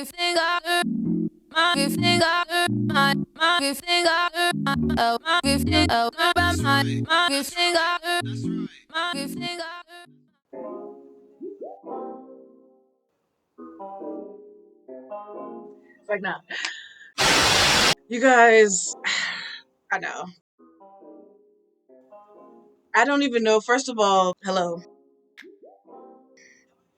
Like, nah. You guys, I know. I don't even know. First of all, hello.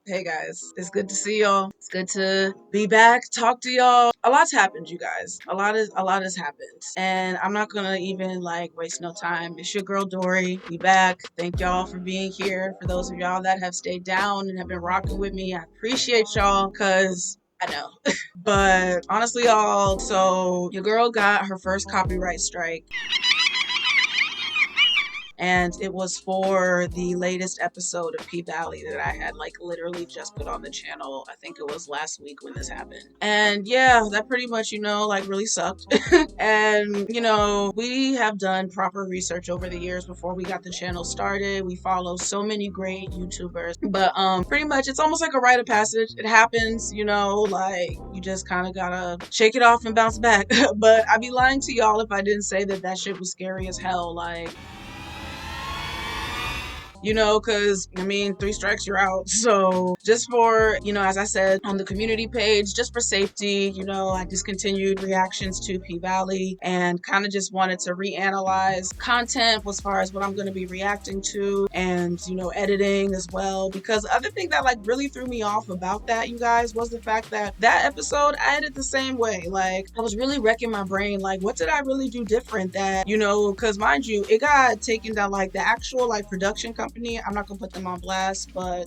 Hey guys, it's good to see y'all. It's good to be back, talk to y'all. A lot's happened, you guys. A lot has happened. And I'm not gonna even like waste no time. It's your girl Dory. We back. Thank y'all for being here. For those of y'all that have stayed down and have been rocking with me, I appreciate y'all because I know. But honestly, y'all, so your girl got her first copyright strike. And it was for the latest episode of P-Valley that I had like literally just put on the channel. I think it was last week when this happened. And yeah, that pretty much, like really sucked. And, we have done proper research over the years before we got the channel started. We follow so many great YouTubers. But pretty much it's almost like a rite of passage. It happens, like you just kind of gotta shake it off and bounce back. But I'd be lying to y'all if I didn't say that shit was scary as hell. Like, because 3 strikes, you're out. So just for, as I said on the community page, just for safety, I discontinued reactions to P-Valley and kind of just wanted to reanalyze content as far as what I'm going to be reacting to and, editing as well. Because the other thing that like really threw me off about that, you guys, was the fact that episode I edited the same way. Like I was really wrecking my brain. Like, what did I really do different that, because mind you, it got taken down, like the actual like production company. I'm not gonna put them on blast, but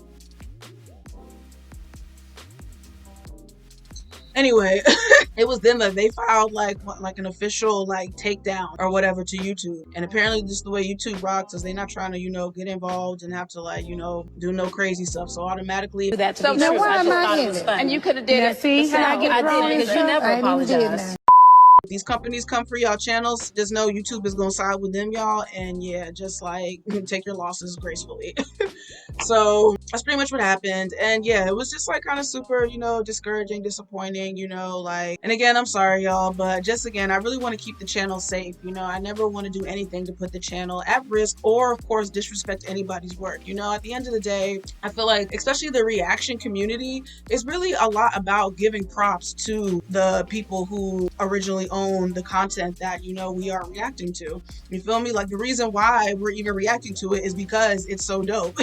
anyway, it was them that they filed like an official like takedown or whatever to YouTube. And apparently just the way YouTube rocks is they're not trying to, get involved and have to like, do no crazy stuff. So automatically that to so be true. I just thought it was funny. And you could have did it. See how I get wrong because you never apologize. These companies come for y'all channels, just know YouTube is gonna side with them, y'all, and yeah, just like take your losses gracefully. So that's pretty much what happened. And yeah, it was just like kind of super, discouraging, disappointing, like, and again, I'm sorry y'all, but just again, I really want to keep the channel safe. I never want to do anything to put the channel at risk or of course disrespect anybody's work. At the end of the day, I feel like especially the reaction community is really a lot about giving props to the people who originally own the content that we are reacting to. You feel me? Like the reason why we're even reacting to it is because it's so dope.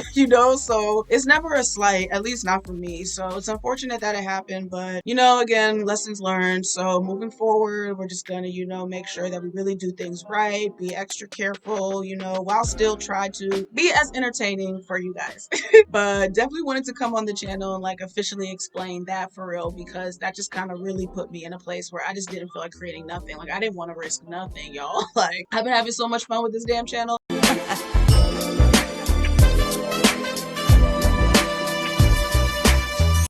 So it's never a slight, at least not for me. So it's unfortunate that it happened, but again, lessons learned. So moving forward, we're just gonna make sure that we really do things right, be extra careful, while still try to be as entertaining for you guys. But definitely wanted to come on the channel and like officially explain that for real, because that just kind of really put me in a place where I just didn't feel like creating nothing. Like I didn't want to risk nothing, y'all. Like I've been having so much fun with this damn channel.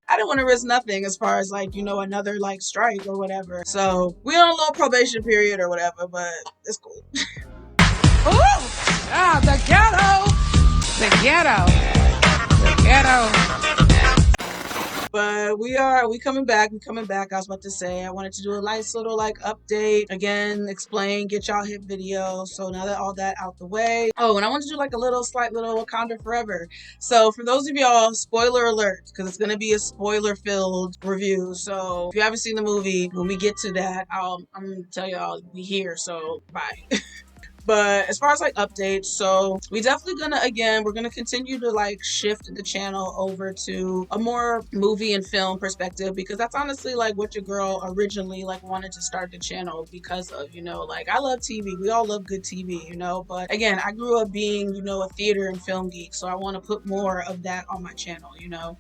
I didn't want to risk nothing as far as like, another like strike or whatever. So we on a little probation period or whatever, but it's cool. Ooh! Ah, the ghetto! The ghetto! The ghetto! But we coming back. I was about to say, I wanted to do a nice little like update again, explain, get y'all hit video. So now that all that out the way. Oh, and I want to do like a slight little Wakanda Forever. So for those of y'all, spoiler alert, because it's gonna be a spoiler filled review. So if you haven't seen the movie, when we get to that, I'm gonna tell y'all we here. So bye. But as far as like updates, so we definitely we're gonna continue to like shift the channel over to a more movie and film perspective, because that's honestly like what your girl originally like wanted to start the channel because of, like I love TV. We all love good TV, but again, I grew up being, a theater and film geek. So I want to put more of that on my channel,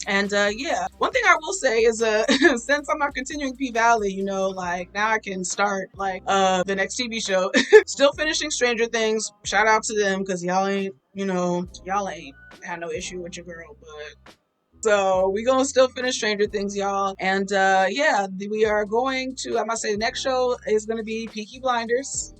and yeah, one thing I will say is since I'm not continuing P-Valley, like now I can start like the next TV show. Still finishing Stranger Things. Shout out to them because y'all ain't had no issue with your girl, but so we gonna still finish Stranger Things, y'all. And yeah, we are going to, I must say, the next show is gonna be Peaky Blinders.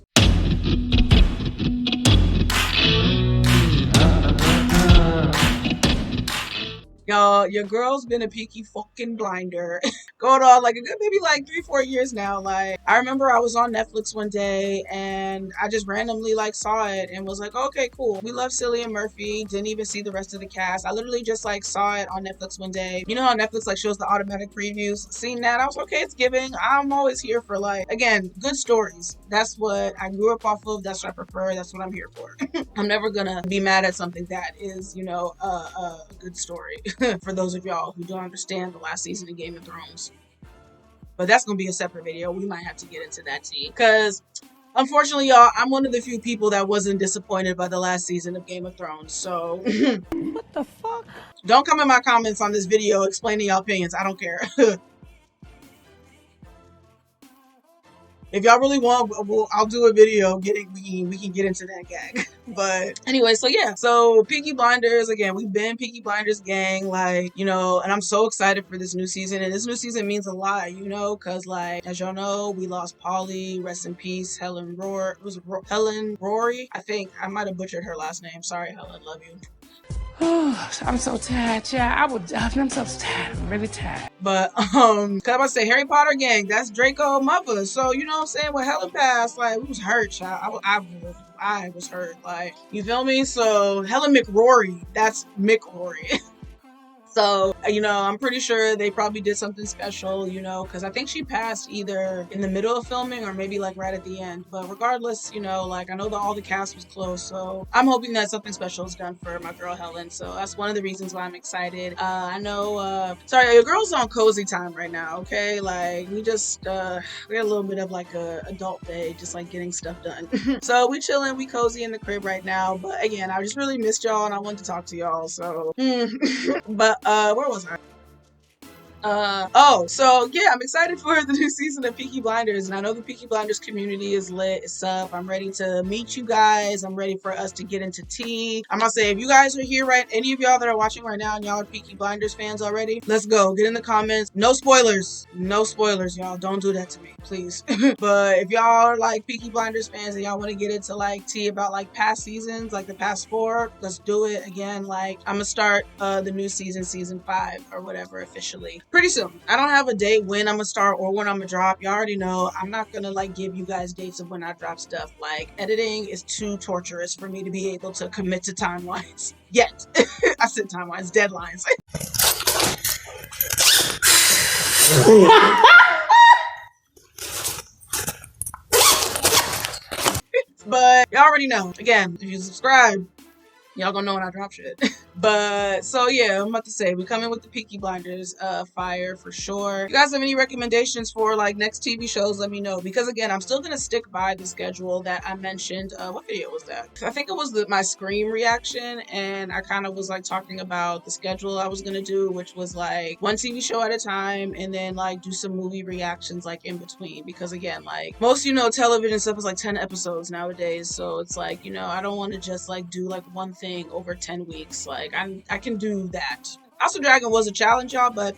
Y'all, your girl's been a Peaky fucking blinder going on like a good maybe like 3-4 years now. Like I remember I was on Netflix one day and I just randomly like saw it and was like, okay, cool. We love Cillian Murphy. Didn't even see the rest of the cast. I literally just like saw it on Netflix one day. You know how Netflix like shows the automatic previews? Seen that, I was okay, it's giving. I'm always here for like, again, good stories. That's what I grew up off of. That's what I prefer. That's what I'm here for. I'm never gonna be mad at something that is, you know, a good story. For those of y'all who don't understand the last season of Game of Thrones. But that's gonna be a separate video. We might have to get into that tea. Because unfortunately, y'all, I'm one of the few people that wasn't disappointed by the last season of Game of Thrones. So What the fuck? don't come in my comments on this video explaining y'all opinions. I don't care. If y'all really want, I'll do a video we can get into that gag. But anyway, so yeah, so Peaky Blinders, again, we've been Peaky Blinders gang, like, you know, and I'm so excited for this new season. And this new season means a lot, you know, because like, as y'all know, we lost Polly, rest in peace, Helen Rory. I think I might have butchered her last name. Sorry, Helen, love you. I'm so tired, yeah. I'm so tired. I'm really tired. But cause I'm about to say Harry Potter gang, that's Draco mother. So you know what I'm saying? When Helen passed, like we was hurt, child. I was hurt. Like, you feel me? So Helen McRory, that's McRory. So, you know, I'm pretty sure they probably did something special, you know, because I think she passed either in the middle of filming or maybe like right at the end. But regardless, you know, like I know that all the cast was close. So I'm hoping that something special is done for my girl Helen. So that's one of the reasons why I'm excited. I know, sorry, your girl's on cozy time right now, okay? Like we just, we had a little bit of like a adult day, just like getting stuff done. So we chilling, we cozy in the crib right now. But again, I just really missed y'all and I wanted to talk to y'all. So, but where was I? So yeah, I'm excited for the new season of Peaky Blinders, and I know the Peaky Blinders community is lit. It's up. I'm ready to meet you guys. I'm ready for us to get into tea. I'm gonna say, if you guys are here, right, any of y'all that are watching right now and y'all are Peaky Blinders fans already, let's go. Get in the comments. No spoilers. No spoilers, y'all. Don't do that to me, please. But if y'all are like Peaky Blinders fans and y'all want to get into like tea about like past seasons, like the past 4, let's do it again. Like I'm gonna start the new season 5 or whatever officially pretty soon. I don't have a date when I'm gonna start or when I'm gonna drop. You already know I'm not gonna like give you guys dates of when I drop stuff. Like editing is too torturous for me to be able to commit to timelines yet. I said timelines, deadlines. But y'all already know. Again, if you subscribe, y'all gonna know when I drop shit. But so yeah, I'm about to say we coming with the Peaky Blinders fire for sure. If you guys have any recommendations for like next TV shows, let me know, because again, I'm still gonna stick by the schedule that I mentioned. What video was that? I think it was my Scream reaction, and I kind of was like talking about the schedule I was gonna do, which was like one TV show at a time and then like do some movie reactions like in between, because again, like most, you know, television stuff is like 10 episodes nowadays, so it's like, you know, I don't want to just like do like one thing over 10 weeks. Like I can do that. House of Dragon was a challenge, y'all, but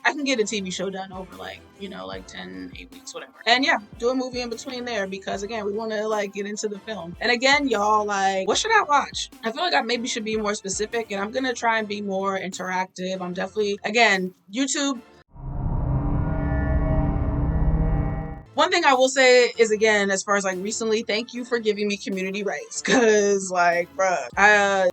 I can get a TV show done over like, you know, like 8 weeks, whatever. And yeah, do a movie in between there, because again, we want to like get into the film. And again, y'all, like, what should I watch? I feel like I maybe should be more specific, and I'm going to try and be more interactive. I'm definitely, again, YouTube. One thing I will say is, again, as far as like recently, thank you for giving me community rights, because like, bruh,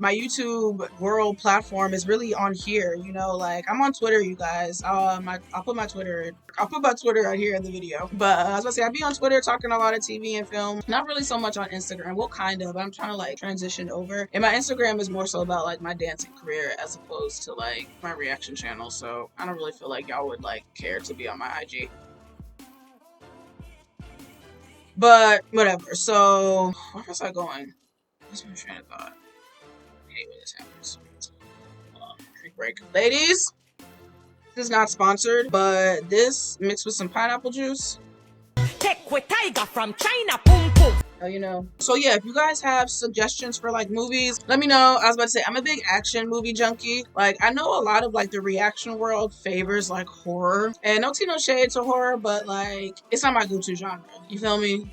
my YouTube world platform is really on here, you know, like I'm on Twitter, you guys. I'll put my Twitter out here in the video. But I was gonna say, I'd be on Twitter talking a lot of TV and film, not really so much on Instagram. Well, kind of, but I'm trying to like transition over. And my Instagram is more so about like my dancing career as opposed to like my reaction channel. So I don't really feel like y'all would like care to be on my IG. But whatever. So where was I going? What's my train of thought? I hate when this happens. Hold on. Drink break. Ladies, this is not sponsored, but this mixed with some pineapple juice. Tiger from China, boom boom. Oh, you know. So yeah, if you guys have suggestions for like movies, let me know. I was about to say, I'm a big action movie junkie. Like I know a lot of like the reaction world favors like horror, and no tea no shade to horror, but like it's not my go-to genre. You feel me?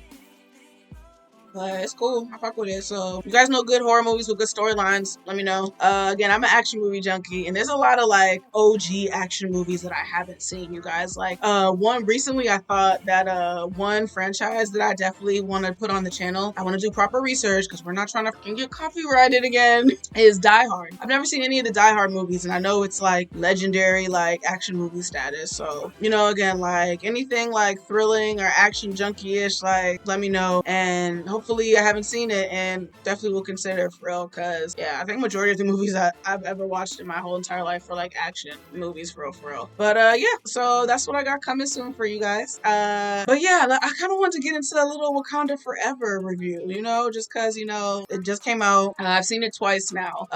But it's cool. I fuck with it. So you guys know good horror movies with good storylines, let me know. Again, I'm an action movie junkie, and there's a lot of like OG action movies that I haven't seen, you guys. Like one recently I thought that one franchise that I definitely want to put on the channel, I want to do proper research because we're not trying to fucking get copyrighted again, is Die Hard. I've never seen any of the Die Hard movies, and I know it's like legendary like action movie status. So, you know, again, like anything like thrilling or action junkie-ish, like let me know. And hopefully I haven't seen it and definitely will consider it for real, because yeah, I think majority of the movies I've ever watched in my whole entire life are like action movies for real. But yeah, so that's what I got coming soon for you guys. But yeah, I kind of want to get into a little Wakanda Forever review, you know, just because, you know, it just came out. I've seen it twice now,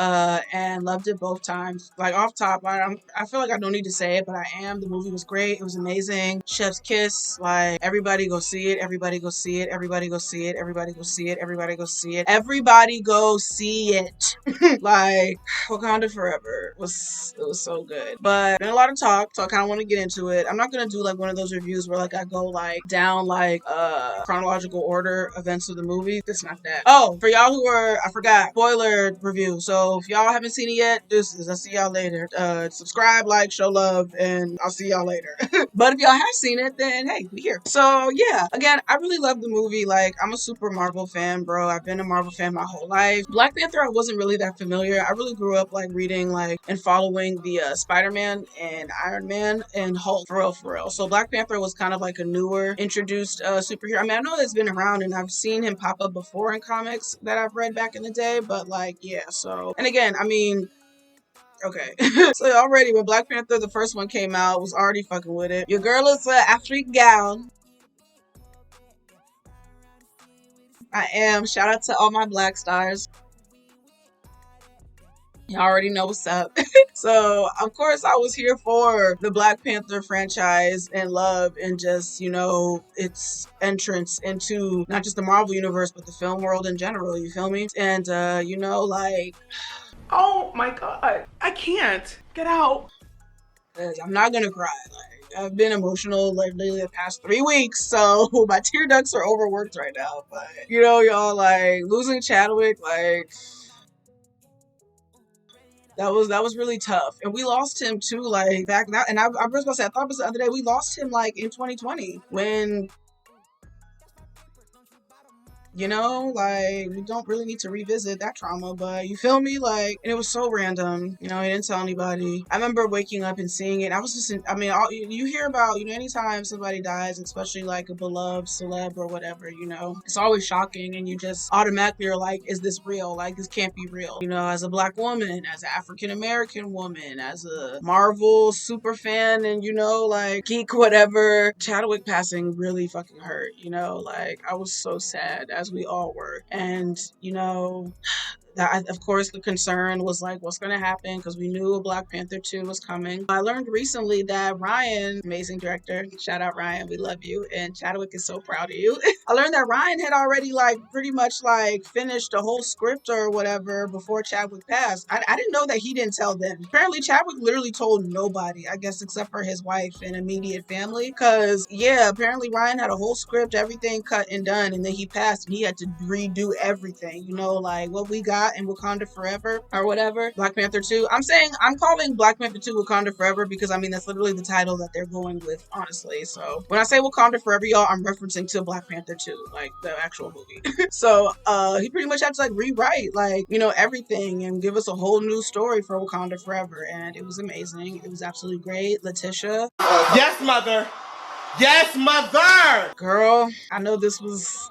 and loved it both times. Like off top, I feel like I don't need to say it, but I am. The movie was great. It was amazing. Chef's kiss. Like everybody go see it. Everybody go see it. Everybody go see it. Everybody go see it. Everybody go see it. Everybody go see it. Like Wakanda Forever was so good. But been a lot of talk, so I kind of want to get into it. I'm not gonna do like one of those reviews where like I go like down like chronological order events of the movie. It's not that. Oh, for y'all who are, I forgot, spoiler review. So if y'all haven't seen it yet, I'll see y'all later. Subscribe, like, show love, and I'll see y'all later. But if y'all have seen it, then hey, we here. So yeah, again, I really love the movie. Like, I'm a super Marvel fan, bro. I've been a Marvel fan my whole life. Black Panther, I wasn't really that familiar. I really grew up like reading like and following the Spider-Man and Iron Man and Hulk for real. So Black Panther was kind of like a newer introduced superhero. I mean, I know it's been around and I've seen him pop up before in comics that I've read back in the day, but like, yeah, so, and again, I mean, okay. So already when Black Panther, the first one came out, was already fucking with it. Your girl is African gal. I am. Shout out to all my black stars. You already know what's up. So, of course, I was here for the Black Panther franchise and love and just, you know, its entrance into not just the Marvel universe, but the film world in general. You feel me? And, you know, like... Oh my God. I can't. Get out. I'm not gonna cry. Like, I've been emotional like literally the past 3 weeks, so my tear ducts are overworked right now. But, you know, y'all, like, losing Chadwick, like... That was really tough, and we lost him too. Like back now, and I was about to say, I thought it was the other day we lost him like in 2020 when, you know, like we don't really need to revisit that trauma, but you feel me? Like, and it was so random, you know, he didn't tell anybody. I remember waking up and seeing it. I was just, I mean, you hear about, you know, anytime somebody dies, especially like a beloved celeb or whatever, you know, it's always shocking, and you just automatically are like, is this real? Like, this can't be real. You know, as a black woman, as an African American woman, as a Marvel super fan, and, you know, like geek, whatever, Chadwick passing really fucking hurt, you know, like I was so sad, as we all were. And, you know, that, of course, the concern was like, what's going to happen? Because we knew a Black Panther 2 was coming. I learned recently that Ryan, amazing director, shout out Ryan, we love you, and Chadwick is so proud of you. I learned that Ryan had already like pretty much like finished the whole script or whatever before Chadwick passed. I didn't know that he didn't tell them. Apparently Chadwick literally told nobody, I guess, except for his wife and immediate family. Because yeah, apparently Ryan had a whole script, everything cut and done, and then he passed and he had to redo everything, you know, like what we got in Wakanda Forever or whatever, Black Panther 2. I'm calling Black Panther 2 Wakanda Forever because I mean that's literally the title that they're going with, honestly. So when I say Wakanda Forever, y'all, I'm referencing to Black Panther 2, like the actual movie. So he pretty much had to like rewrite like, you know, everything and give us a whole new story for Wakanda Forever, and it was amazing. It was absolutely great. Letitia. Yes, mother. Yes, mother. Girl, I know this was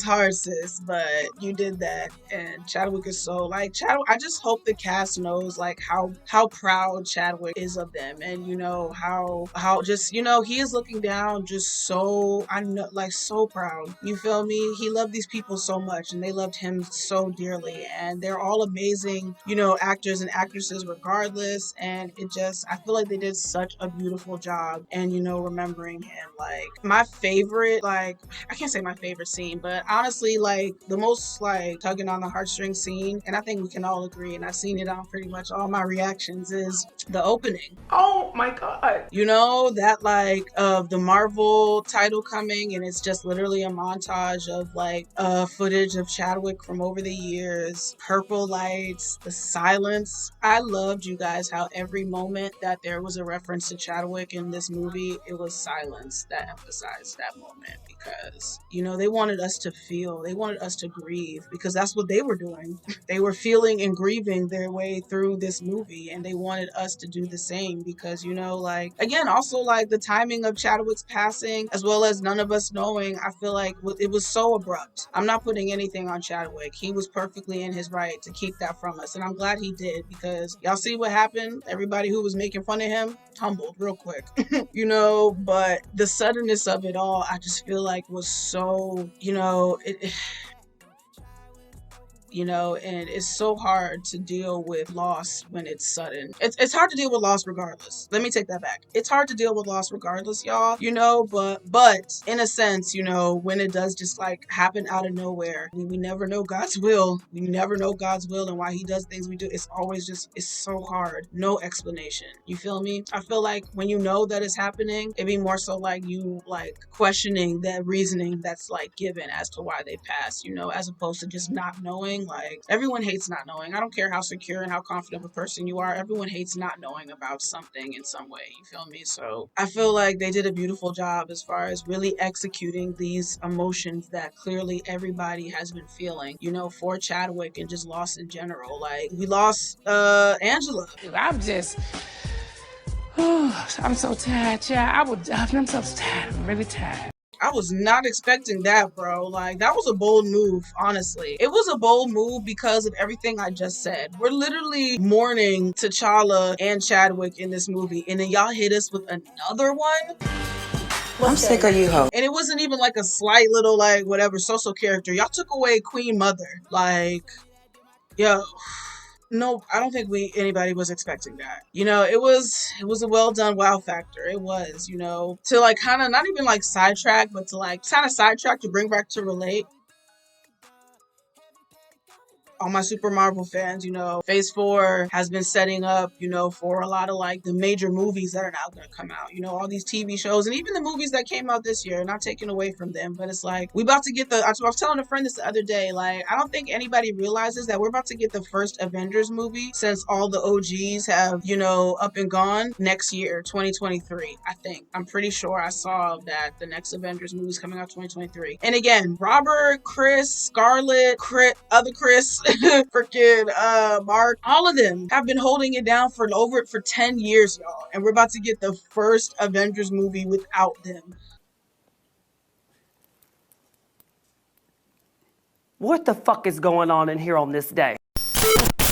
hard, sis, but you did that, and Chadwick is so like Chadwick. I just hope the cast knows like how proud Chadwick is of them, and you know how just, you know, he is looking down just so, I know, like so proud. You feel me? He loved these people so much, and they loved him so dearly, and they're all amazing, you know, actors and actresses regardless, and it just, I feel like they did such a beautiful job, and you know, remembering him. Like my favorite, like I can't say my favorite scene, but honestly, like the most like tugging on the heartstrings scene, and I think we can all agree, and I've seen it on pretty much all my reactions, is the opening. Oh my God. You know, that like of the Marvel title coming, and it's just literally a montage of like footage of Chadwick from over the years, purple lights, the silence. I loved, you guys, how every moment that there was a reference to Chadwick in this movie, it was silence that emphasized that moment, because, you know, they wanted us to feel, they wanted us to grieve, because that's what they were doing. They were feeling and grieving their way through this movie, and they wanted us to do the same, because, you know, like, again, also like the timing of Chadwick's passing, as well as none of us knowing, I feel like it was so abrupt. I'm not putting anything on Chadwick. He was perfectly in his right to keep that from us, and I'm glad he did, because y'all see what happened? Everybody who was making fun of him humbled real quick. You know, but the suddenness of it all, I just feel like was so, you know, you know, and it's so hard to deal with loss when it's sudden. It's hard to deal with loss regardless. Let me take that back. It's hard to deal with loss regardless, y'all, you know, but in a sense, you know, when it does just like happen out of nowhere, we never know God's will. We never know God's will and why he does things we do. It's always just, it's so hard. No explanation. You feel me? I feel like when you know that it's happening, it'd be more so like you like questioning that reasoning that's like given as to why they passed, you know, as opposed to just not knowing. Like, everyone hates not knowing. I don't care how secure and how confident of a person you are. Everyone hates not knowing about something in some way. You feel me? So I feel like they did a beautiful job as far as really executing these emotions that clearly everybody has been feeling, you know, for Chadwick and just loss in general. Like, we lost Angela. I'm so tired, yeah. I'm so tired. I'm really tired. I was not expecting that, bro. Like, that was a bold move, honestly. It was a bold move because of everything I just said. We're literally mourning T'Challa and Chadwick in this movie, and then y'all hit us with another one? I'm sick of you, ho. And it wasn't even like a slight little, like, whatever, social character. Y'all took away Queen Mother. Like, yo. No, I don't think anybody was expecting that. You know, it was a well done wow factor. It was, you know, to like kind of not even like sidetrack, but to like kind of sidetrack to bring back to relate. All my Super Marvel fans, you know, Phase 4 has been setting up, you know, for a lot of like the major movies that are now going to come out. You know, all these TV shows and even the movies that came out this year, not taken away from them, but it's like we about to get I was telling a friend this the other day, like I don't think anybody realizes that we're about to get the first Avengers movie since all the OGs have, you know, up and gone next year, 2023. I think. I'm pretty sure I saw that the next Avengers movie is coming out 2023. And again, Robert, Chris, Scarlett, other Chris, freaking Mark, all of them have been holding it down for 10 years, y'all. And we're about to get the first Avengers movie without them. What the fuck is going on in here on this day?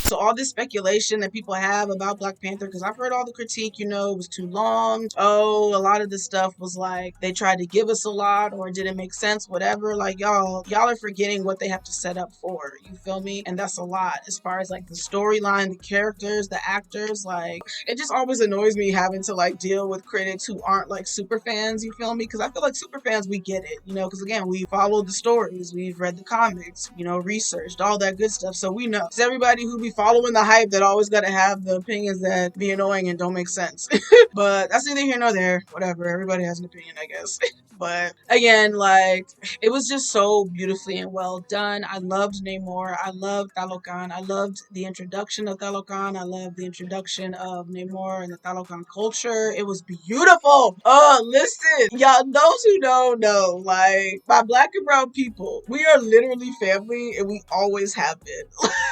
So all this speculation that people have about Black Panther, because I've heard all the critique, you know, it was too long. Oh, a lot of this stuff was like they tried to give us a lot or it didn't make sense, whatever. Like y'all are forgetting what they have to set up for. You feel me? And that's a lot as far as like the storyline, the characters, the actors. Like it just always annoys me having to like deal with critics who aren't like super fans. You feel me? Because I feel like super fans, we get it, you know, because again, we followed the stories, we've read the comics, you know, researched all that good stuff. So we know. It's everybody who be following the hype that always got to have the opinions that be annoying and don't make sense. But that's neither here nor there. Whatever. Everybody has an opinion, I guess. But again, like, it was just so beautifully and well done. I loved Namor. I loved Talocan. I loved the introduction of Talocan. I loved the introduction of Namor and the Talocan culture. It was beautiful. Oh, listen, y'all, those who don't know, like, by Black and brown people, we are literally family and we always have been.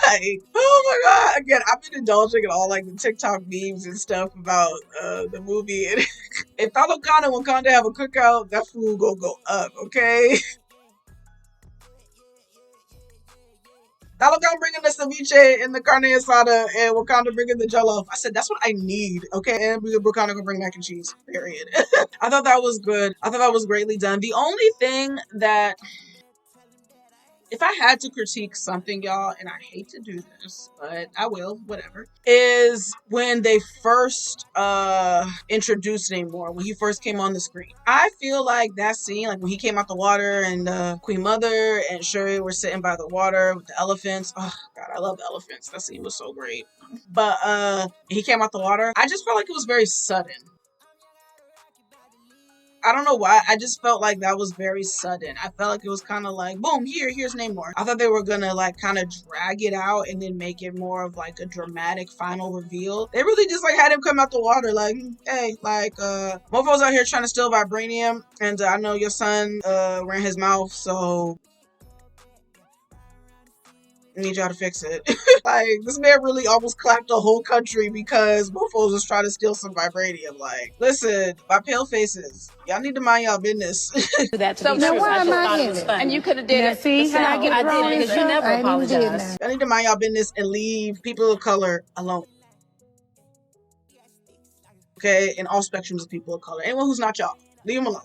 Like, oh my God. Again, I've been indulging in all like the TikTok memes and stuff about the movie. And if Talocan and Wakanda have a cookout, that food gonna go up, okay? Talocan bringing the ceviche and the carne asada and Wakanda bringing the jollof. I said, that's what I need, okay? And Wakanda gonna bring mac and cheese, period. I thought that was good. I thought that was greatly done. The only thing that if I had to critique something, y'all, and I hate to do this, but I will, whatever, is when they first introduced Namor, when he first came on the screen. I feel like that scene, like when he came out the water and Queen Mother and Shuri were sitting by the water with the elephants. Oh god, I love elephants. That scene was so great. But he came out the water. I just felt like it was very sudden. I don't know why. I just felt like that was very sudden. I felt like it was kind of like, boom, here's Namor. I thought they were gonna like kind of drag it out and then make it more of like a dramatic final reveal. They really just like had him come out the water, like, hey, like, mofos out here trying to steal vibranium, and I know your son ran his mouth, so I need y'all to fix it. Like, this man really almost clapped the whole country because mofos was trying to steal some vibranium. Like, listen, my pale faces, y'all need to mind y'all business. That to be true. Why am I in it? And you could have did it. See how I get wrong because you never apologized. Y'all need to mind y'all business and leave people of color alone. Okay, in all spectrums of people of color. Anyone who's not y'all, leave them alone.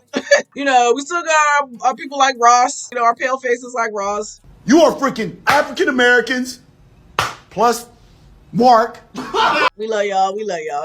You know, we still got our people like Ross. You know, our pale faces like Ross. You are freaking African Americans plus Mark. We love y'all,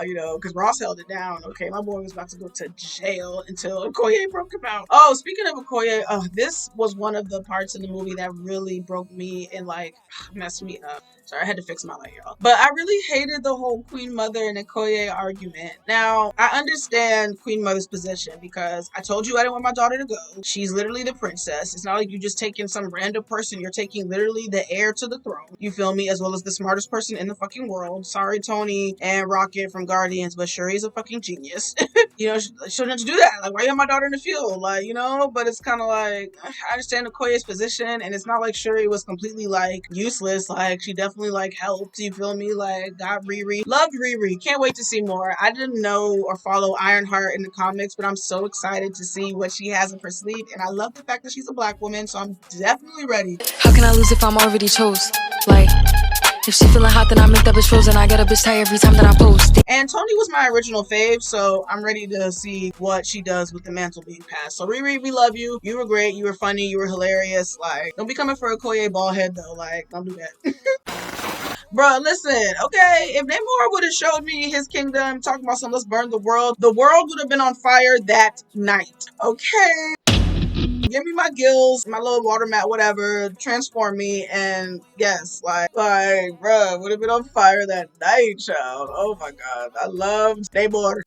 you know, because Ross held it down. Okay, my boy was about to go to jail until Okoye broke him out. Oh, speaking of Okoye, this was one of the parts in the movie that really broke me and like messed me up. Sorry, I had to fix my light, y'all. But I really hated the whole Queen Mother and Okoye argument. Now, I understand Queen Mother's position because I told you I didn't want my daughter to go. She's literally the princess. It's not like you just taking some random person. You're taking literally the heir to the throne. You feel me? As well as the smartest person in the fucking world. Sorry, Tony and Rocket from Guardians, but Shuri's a fucking genius. You know, she shouldn't have to do that. Like, why you have my daughter in the field? Like, you know, but it's kind of like, I understand Okoye's position, and it's not like Shuri was completely, like, useless. Like, she definitely, like, helped, you feel me? Like, got Riri. Loved Riri. Can't wait to see more. I didn't know or follow Ironheart in the comics, but I'm so excited to see what she has up her sleeve, and I love the fact that she's a black woman, so I'm definitely ready. How can I lose if I'm already chose? Like, if she feeling hot, then I make that bitch frozen. I get a bitch tired every time that I post. And Tony was my original fave, so I'm ready to see what she does with the mantle being passed. So Riri, we love you. You were great. You were funny. You were hilarious. Like, don't be coming for a Okoye bald head though. Like, don't do that. Bruh, listen, okay, if Namor would have showed me his kingdom, talking about some let's burn the world would have been on fire that night, okay? Give me my gills, my little water mat, whatever, transform me, and yes, like, bruh, would have been on fire that night, child. Oh my god, I loved Namor.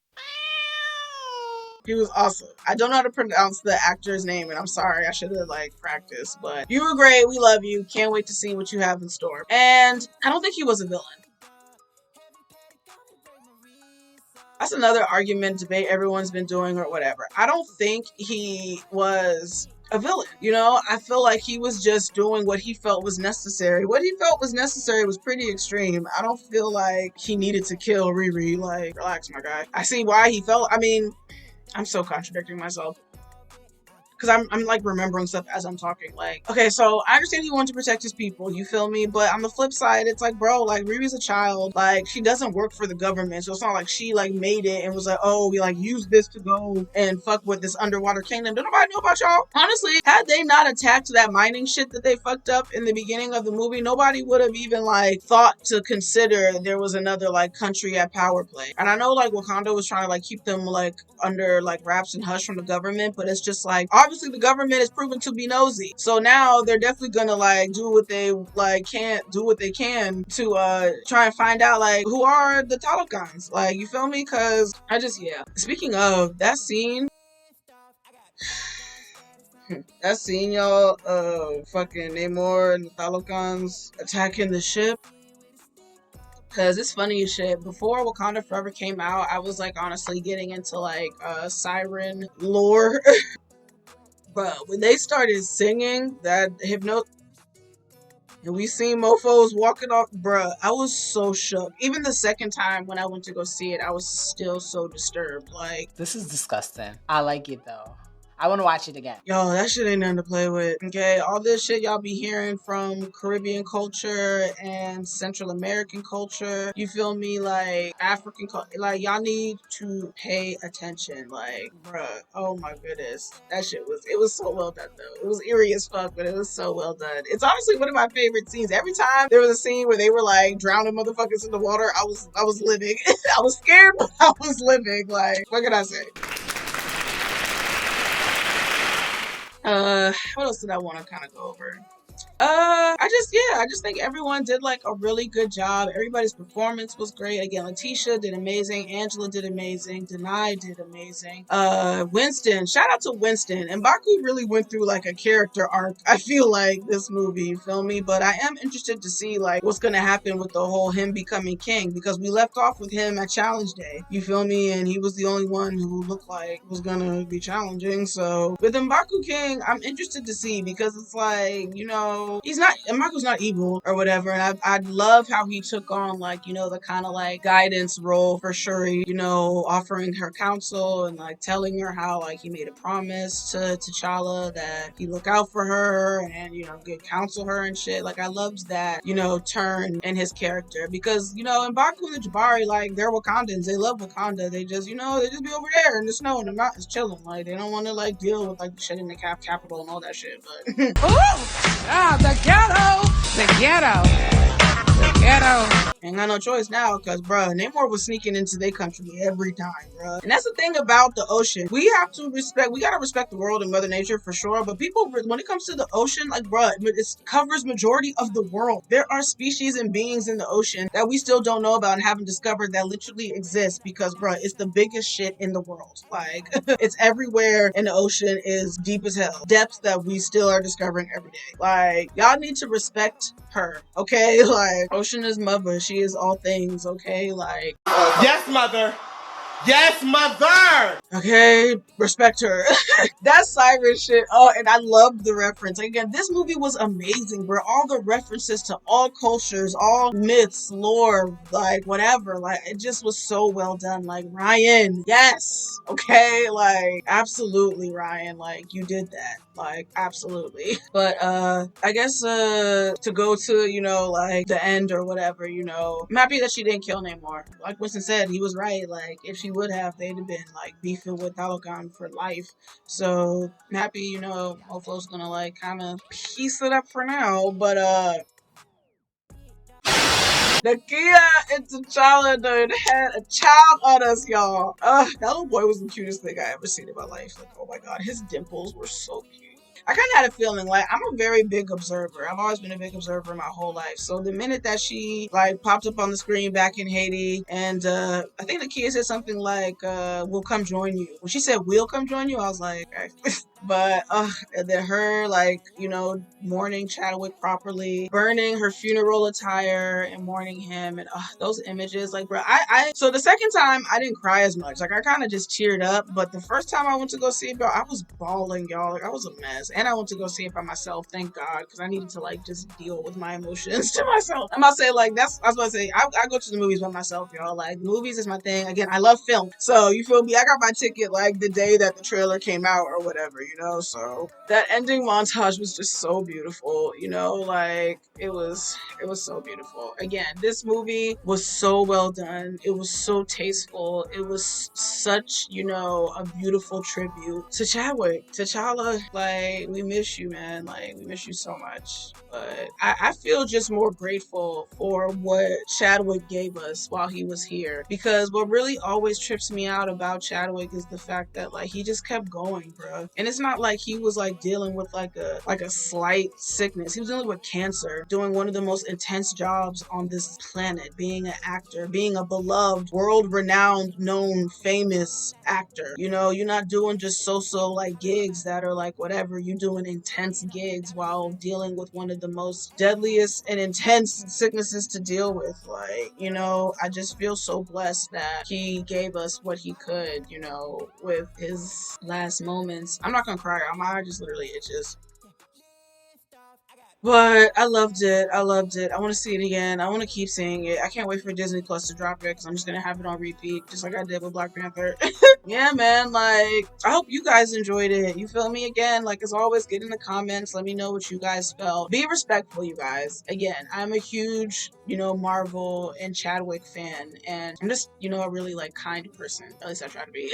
He was awesome. I don't know how to pronounce the actor's name, and I'm sorry. I should have, like, practiced. But you were great. We love you. Can't wait to see what you have in store. And I don't think he was a villain. That's another argument, debate everyone's been doing or whatever. I don't think he was a villain. You know, I feel like he was just doing what he felt was necessary. What he felt was necessary was pretty extreme. I don't feel like he needed to kill Riri. Like, relax, my guy. I see why he felt, I mean, I'm so contradicting myself. Because I'm like remembering stuff as I'm talking. Like, okay, so I understand he wanted to protect his people, you feel me? But on the flip side, it's like, bro, like Riri's a child. Like, she doesn't work for the government. So it's not like she like made it and was like, oh, we like use this to go and fuck with this underwater kingdom. Don't nobody know about y'all? Honestly, had they not attacked that mining shit that they fucked up in the beginning of the movie, nobody would have even like thought to consider there was another like country at power play. And I know like Wakanda was trying to like keep them like under like wraps and hush from the government, but it's just like obviously the government is proven to be nosy, so now they're definitely gonna like do what they like can't do what they can to try and find out like who are the Talokans, like, you feel me? Because I just, yeah, speaking of that scene, y'all, fucking Namor and the Talokans attacking the ship. Cause it's funny as shit. Before Wakanda Forever came out, I was like honestly getting into like siren lore. But when they started singing that hypno and we seen mofos walking off, bruh, I was so shook. Even the second time when I went to go see it, I was still so disturbed. Like, this is disgusting. I like it though. Yo, that shit ain't nothing to play with. Okay, all this shit y'all be hearing from Caribbean culture and Central American culture. You feel me? Like African culture. Like y'all need to pay attention. Like, bruh. Oh my goodness, that shit was. It was so well done though. It was eerie as fuck, but it was so well done. It's honestly one of my favorite scenes. Every time there was a scene where they were like drowning motherfuckers in the water, I was living. I was scared, but I was living. Like, what can I say? What else did I want to kind of go over? I just think everyone did like a really good job. Everybody's performance was great. Again, Letitia did amazing. Angela did amazing. Denai did amazing. Winston, shout out to Winston. And Baku really went through like a character arc. I feel like this movie, you feel me? But I am interested to see like what's gonna happen with the whole him becoming king because we left off with him at Challenge Day. You feel me? And he was the only one who looked like was gonna be challenging. So with Mbaku King, I'm interested to see because it's like, you know, Marco's not evil or whatever, and I love how he took on like, you know, the kind of like guidance role for Shuri, you know, offering her counsel and like telling her how like he made a promise to T'Challa that he look out for her and, you know, good counsel her and shit. Like I loved that, you know, turn in his character because, you know, in Baku and the Jabari, like they're Wakandans, they love Wakanda, they just, you know, they just be over there in the snow and the mountains chilling, like they don't want to like deal with like the shit in the capital and all that shit, but The ghetto. The ghetto. The ghetto. ain't got no choice now, cause bruh, Namor was sneaking into their country every time, bruh. And that's the thing about the ocean. We gotta respect the world and Mother Nature for sure, but people, when it comes to the ocean, like bruh, it covers majority of the world. There are species and beings in the ocean that we still don't know about and haven't discovered that literally exist because bruh, it's the biggest shit in the world. Like, it's everywhere and the ocean is deep as hell. Depths that we still are discovering every day. Like, y'all need to respect her, okay? Like, ocean is mother. She is all things, okay? Like, Yes, mother. Yes, mother. okay, respect her. That siren shit. Oh, and I love the reference. Again, this movie was amazing, bro. All the references to all cultures, all myths, lore, like whatever. Like it just was so well done. Like Ryan, yes, okay, like absolutely, Ryan. Like you did that. Like absolutely. But I guess to go to, you know, like the end or whatever, you know, I'm happy that she didn't kill Namor. Like Winston said, he was right. Like if she would have, they'd have been like beefing with Dalagan for life. So I'm happy, you know, Oflo's gonna like kind of piece it up for now. But Nakia and T'Challa done had a child on us, y'all. That little boy was the cutest thing I ever seen in my life. Like, oh my god, his dimples were so cute. I kind of had a feeling, like, I'm a very big observer. I've always been a big observer my whole life. So the minute that she, like, popped up on the screen back in Haiti, and I think the kid said something like, we'll come join you. When she said, we'll come join you, I was like, okay. But and then her, like, you know, mourning Chadwick properly, burning her funeral attire and mourning him, and those images, like, bro, so the second time I didn't cry as much, like I kind of just teared up, but the first time I went to go see it, bro, I was bawling, y'all, like I was a mess, and I went to go see it by myself, thank God, because I needed to like just deal with my emotions to myself. I'm about to say, like, I was about to say, I go to the movies by myself, y'all, like movies is my thing. Again, I love film, so you feel me, I got my ticket like the day that the trailer came out or whatever, you know. So that ending montage was just so beautiful, you know, like it was so beautiful. Again, this movie was so well done. It was so tasteful. It was such, you know, a beautiful tribute to Chadwick, T'Challa. Like, we miss you, man. Like, we miss you so much. But I feel just more grateful for what Chadwick gave us while he was here, because what really always trips me out about Chadwick is the fact that like he just kept going, bro. And it's not like he was like dealing with like a slight sickness. He was dealing with cancer, doing one of the most intense jobs on this planet, being an actor, being a beloved, world-renowned, known, famous actor. You know, you're not doing just so like gigs that are like whatever. You're doing intense gigs while dealing with one of the most deadliest and intense sicknesses to deal with. Like, you know, I just feel so blessed that he gave us what he could, you know, with his last moments. I'm not gonna cry. My eye just literally itches. But I loved it. I loved it. I want to see it again. I want to keep seeing it. I can't wait for Disney Plus to drop it because I'm just gonna have it on repeat, just like I did with Black Panther. Yeah, man. Like, I hope you guys enjoyed it. You feel me? Again, like as always, get in the comments. Let me know what you guys felt. Be respectful, you guys. Again, I'm a huge, Marvel and Chadwick fan, and I'm just, a really like kind person. At least I try to be.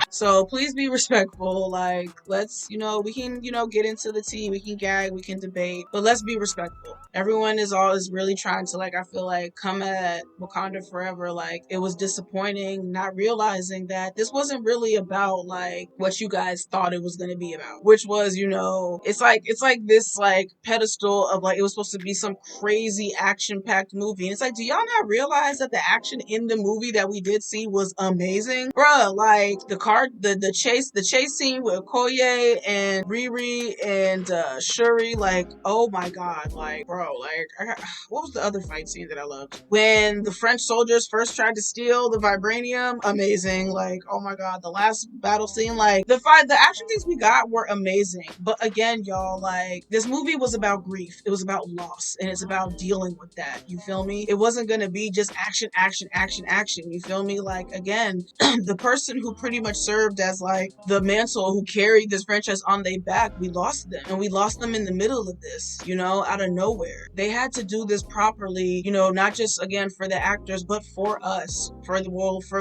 So please be respectful. Like, let's, we can, get into the tea, we can gag, we can debate, but let's be respectful. Everyone is always really trying to, like, I feel like, come at Wakanda Forever. Like, it was disappointing, not realizing that this wasn't really about, like, what you guys thought it was going to be about, which was, it's like this, like, pedestal of, like, it was supposed to be some crazy action-packed movie. And it's like, do y'all not realize that the action in the movie that we did see was amazing? Bruh, like, the chase scene with Okoye and Riri and Shuri, like, oh my god, like, bro, like, what was the other fight scene that I loved? When the French soldiers first tried to steal the vibranium, amazing. Like, oh my god, the last battle scene, like, the action things we got were amazing. But again, y'all, like, this movie was about grief. It was about loss, and it's about dealing with that. You feel me? It wasn't gonna be just action, action, action, action. You feel me? Like, again, the person who pretty much served as like the mantle who carried this franchise on their back, we lost them, and we lost them in the middle of this, out of nowhere. They had to do this properly, not just again for the actors, but for us, for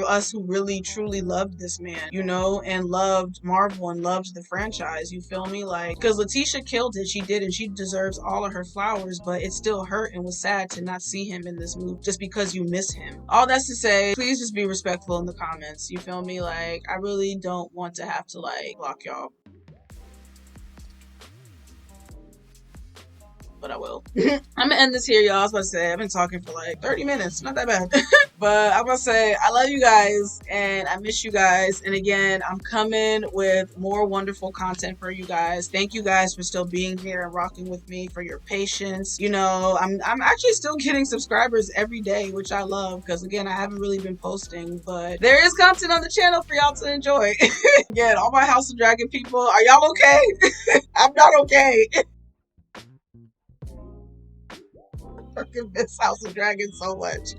us who really truly loved this man, and loved Marvel and loved the franchise. You feel me? Like, because Letitia killed it, she did, and she deserves all of her flowers, but it still hurt and was sad to not see him in this movie just because you miss him. All that's to say, please just be respectful in the comments. You feel me? Like, I really don't want to have to like block y'all, but I will. I'm gonna end this here, y'all. I was about to say, I've been talking for like 30 minutes. Not that bad. But I'm gonna say, I love you guys and I miss you guys. And again, I'm coming with more wonderful content for you guys. Thank you guys for still being here and rocking with me, for your patience. I'm actually still getting subscribers every day, which I love, because again, I haven't really been posting, but there is content on the channel for y'all to enjoy. Again, all my House of Dragon people, are y'all okay? I'm not okay. Fucking miss House of Dragon so much.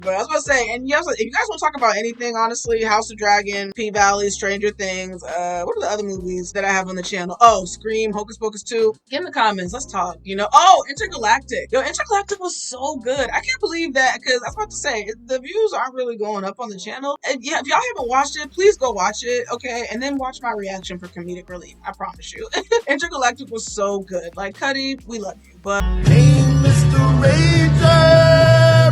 But I was gonna say, and yes, if you guys want to talk about anything, honestly, House of Dragon, P-Valley, Stranger Things, what are the other movies that I have on the channel? Oh, Scream, Hocus Pocus 2. Get in the comments, let's talk, Oh, Intergalactic. Yo, Intergalactic was so good. I can't believe that, because I was about to say, the views aren't really going up on the channel. And yeah, if y'all haven't watched it, please go watch it, okay? And then watch my reaction for comedic relief. I promise you. Intergalactic was so good. Like, Cuddy, we love you. But Hey, Mr. Ranger,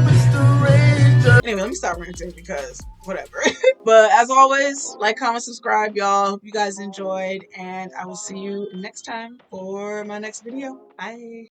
Mr. Ranger. anyway, let me stop ranting because whatever. But as always, like, comment, subscribe, y'all. Hope you guys enjoyed, and I will see you next time for my next video. Bye.